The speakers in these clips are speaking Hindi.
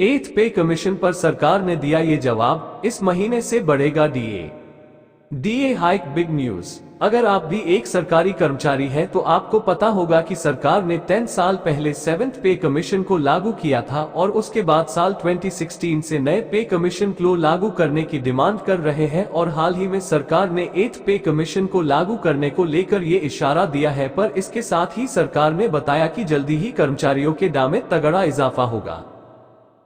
एथ पे कमीशन पर सरकार ने दिया ये जवाब, इस महीने से बढ़ेगा डीए हाइक। Big news. अगर आप भी एक सरकारी कर्मचारी हैं तो आपको पता होगा कि सरकार ने 10 साल पहले 7th पे कमीशन को लागू किया था और उसके बाद साल 2016 से नए पे कमीशन को लागू करने की डिमांड कर रहे हैं और हाल ही में सरकार ने 8th पे कमीशन को लागू करने को लेकर ये इशारा दिया है। पर इसके साथ ही सरकार ने बताया कि जल्दी ही कर्मचारियों के दाम में तगड़ा इजाफा होगा।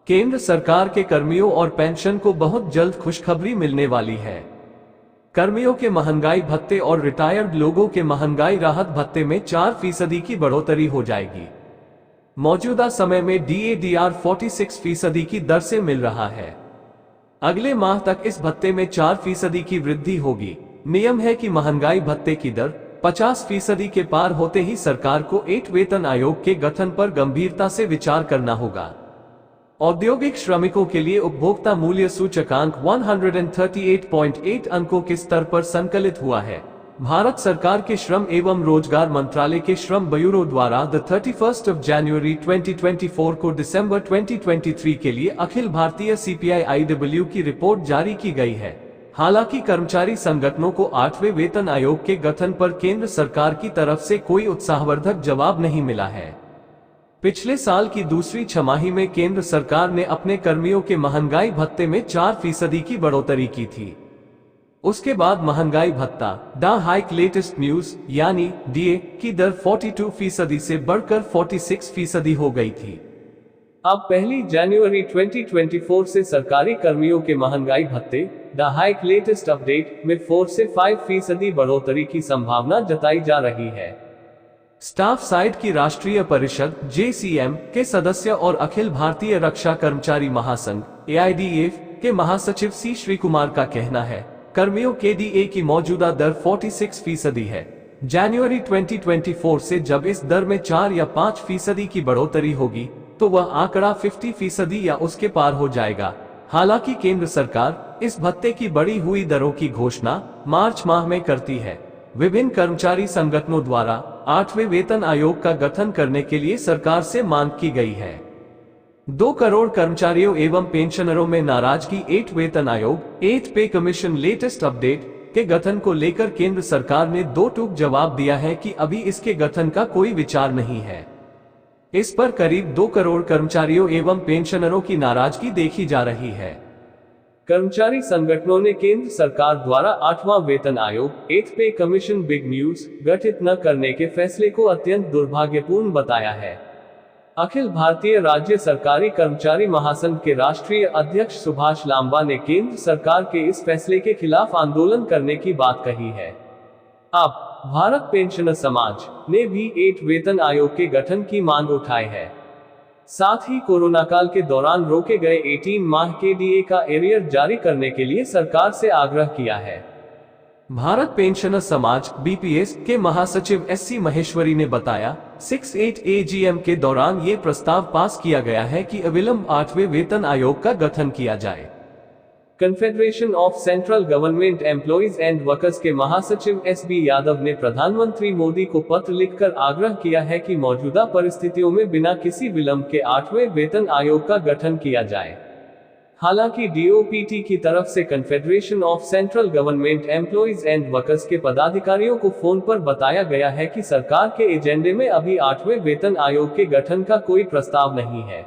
केंद्र सरकार के कर्मियों और पेंशन को बहुत जल्द खुशखबरी मिलने वाली है। कर्मियों के महंगाई भत्ते और रिटायर्ड लोगों के महंगाई राहत भत्ते में 4% की बढ़ोतरी हो जाएगी। मौजूदा समय में DADR 46% की दर से मिल रहा है। अगले माह तक इस भत्ते में 4% की वृद्धि होगी। नियम है कि महंगाई भत्ते की दर 50% के पार होते ही सरकार को 8 वेतन आयोग के गठन पर गंभीरता से विचार करना होगा। औद्योगिक श्रमिकों के लिए उपभोक्ता मूल्य सूचकांक 138.8 अंकों के स्तर पर संकलित हुआ है। भारत सरकार के श्रम एवं रोजगार मंत्रालय के श्रम ब्यूरो द्वारा 31 जनवरी 2024 को दिसंबर 2023 के लिए अखिल भारतीय CPI-IW की रिपोर्ट जारी की गई है। हालांकि कर्मचारी संगठनों को 8वें वेतन आयोग के गठन पर केंद्र सरकार की तरफ से कोई उत्साहवर्धक जवाब नहीं मिला है। पिछले साल की दूसरी छमाही में केंद्र सरकार ने अपने कर्मियों के महंगाई भत्ते में 4% की बढ़ोतरी की थी। उसके बाद महंगाई भत्ता द हाइक लेटेस्ट न्यूज यानी DA की दर 42% से बढ़कर 46% हो गई थी। अब 1 जनवरी 2024 से सरकारी कर्मियों के महंगाई भत्ते द हाइक लेटेस्ट अपडेट में 4 से 5% बढ़ोतरी की संभावना जताई जा रही है। स्टाफ साइड की राष्ट्रीय परिषद JCM के सदस्य और अखिल भारतीय रक्षा कर्मचारी महासंघ AIDF के महासचिव C श्रीकुमार का कहना है, कर्मियों के DA की मौजूदा दर 46% है। जनवरी 2024 से जब इस दर में 4 या 5% की बढ़ोतरी होगी तो वह आंकड़ा 50% या उसके पार हो जाएगा। हालांकि केंद्र सरकार इस भत्ते की बढ़ी हुई दरों की घोषणा मार्च माह में करती है। विभिन्न कर्मचारी संगठनों द्वारा 8वें वेतन आयोग का गठन करने के लिए सरकार से मांग की गई है। 2 करोड़ कर्मचारियों एवं पेंशनरों में नाराजगी। 8 वेतन आयोग 8 पे कमीशन लेटेस्ट अपडेट के गठन को लेकर केंद्र सरकार ने 2 टूक जवाब दिया है कि अभी इसके गठन का कोई विचार नहीं है। इस पर करीब 2 करोड़ कर्मचारियों एवं पेंशनरों की नाराजगी देखी जा रही है। कर्मचारी संगठनों ने केंद्र सरकार द्वारा 8वां वेतन आयोग 8th पे कमीशन बिग न्यूज गठित न करने के फैसले को अत्यंत दुर्भाग्यपूर्ण बताया है। अखिल भारतीय राज्य सरकारी कर्मचारी महासंघ के राष्ट्रीय अध्यक्ष सुभाष लांबा ने केंद्र सरकार के इस फैसले के खिलाफ आंदोलन करने की बात कही है। अब भारत पेंशनर समाज ने भी 8 वेतन आयोग के गठन की मांग उठाई है। साथ ही कोरोना काल के दौरान रोके गए 18 माह के DA का एरियर जारी करने के लिए सरकार से आग्रह किया है। भारत पेंशनर समाज BPS के महासचिव SC महेश्वरी ने बताया, 6/8 AGM के दौरान ये प्रस्ताव पास किया गया है कि अविलंब 8वें वेतन आयोग का गठन किया जाए। Confederation of central government employees and workers के महासचिव SB यादव ने प्रधानमंत्री मोदी को पत्र लिखकर आग्रह किया है कि मौजूदा परिस्थितियों में बिना किसी विलंब के 8वें वेतन आयोग का गठन किया जाए। हालांकि DOPT की तरफ से confederation of central government employees and workers के पदाधिकारियों को फोन पर बताया गया है कि सरकार के एजेंडे में अभी 8वें वेतन आयोग के गठन का कोई प्रस्ताव नहीं है।